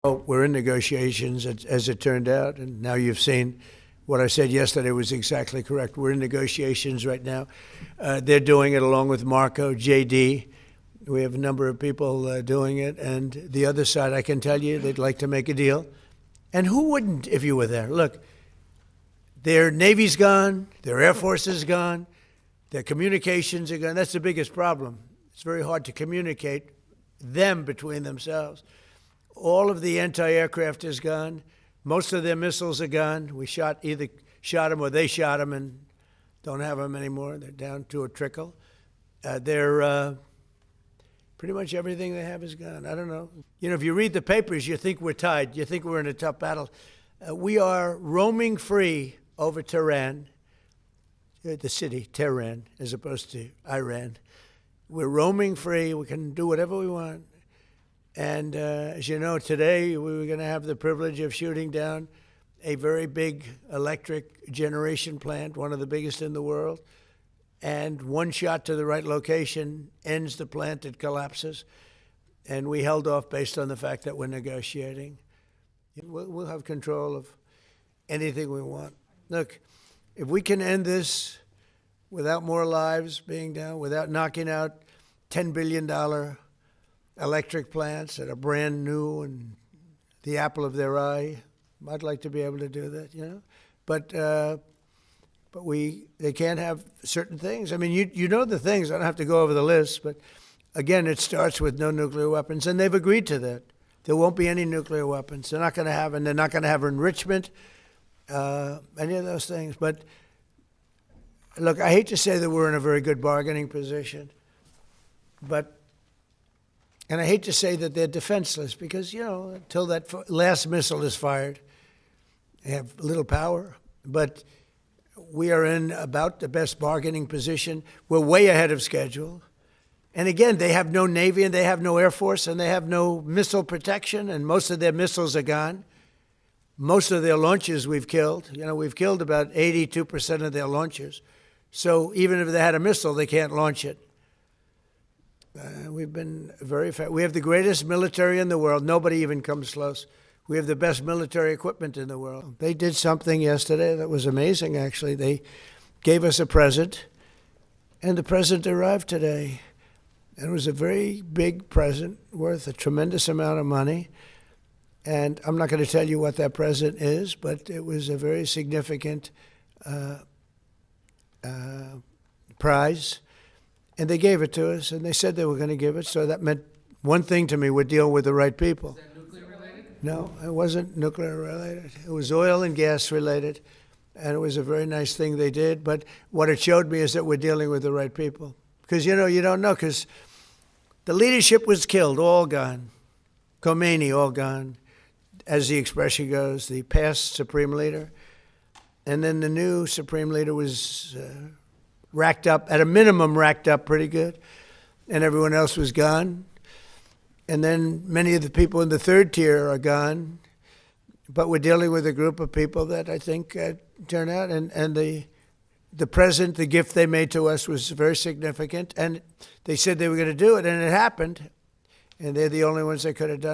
Oh, we're in negotiations, as it turned out, and now you've seen what I said yesterday was exactly correct. We're in negotiations right now. They're doing it along with Marco, JD. We have a number of people doing it, and the other side, I can tell you, they'd like to make a deal. And who wouldn't if you were there? Look, their Navy's gone, their Air Force is gone, their communications are gone. That's the biggest problem. It's very hard to communicate them between themselves. All of the anti-aircraft is gone. Most of their missiles are gone. We either shot them or they shot them and don't have them anymore. They're down to a trickle. Pretty much everything they have is gone. I don't know. You know, if you read the papers, you think we're tied. You think we're in a tough battle. We are roaming free over Tehran, the city, Tehran, as opposed to Iran. We're roaming free. We can do whatever we want. And as you know, today we were going to have the privilege of shooting down a very big electric generation plant, one of the biggest in the world. And one shot to the right location ends the plant, it collapses. And we held off based on the fact that we're negotiating. We'll have control of anything we want. Look, if we can end this without more lives being down, without knocking out $10 billion electric plants that are brand new and the apple of their eye, I'd like to be able to do that, you know. But they can't have certain things. I mean, you know the things. I don't have to go over the list, but again, it starts with no nuclear weapons, and they've agreed to that. There won't be any nuclear weapons. They're not going to have, and they're not going to have enrichment, any of those things. But look, I hate to say that we're in a very good bargaining position, and I hate to say that they're defenseless because, you know, until that last missile is fired, they have little power. But we are in about the best bargaining position. We're way ahead of schedule. And again, they have no Navy and they have no Air Force and they have no missile protection, and most of their missiles are gone. Most of their launchers we've killed. You know, we've killed about 82% of their launchers. So even if they had a missile, they can't launch it. We've been very effective. We have the greatest military in the world. Nobody even comes close. We have the best military equipment in the world. They did something yesterday that was amazing, actually. They gave us a present, and the present arrived today. And it was a very big present worth a tremendous amount of money. And I'm not going to tell you what that present is, but it was a very significant prize. And they gave it to us, and they said they were going to give it. So that meant one thing to me: we're dealing with the right people. Is that nuclear related? No, it wasn't nuclear related. It was oil and gas related, and it was a very nice thing they did. But what it showed me is that we're dealing with the right people. Because, you know, you don't know, because the leadership was killed, all gone. Khomeini, all gone, as the expression goes, the past supreme leader. And then the new supreme leader was racked up, at a minimum racked up pretty good, and everyone else was gone. And then many of the people in the third tier are gone, but we're dealing with a group of people that I think turn out, and the present, the gift they made to us was very significant, and they said they were going to do it, and it happened, and they're the only ones that could have done it.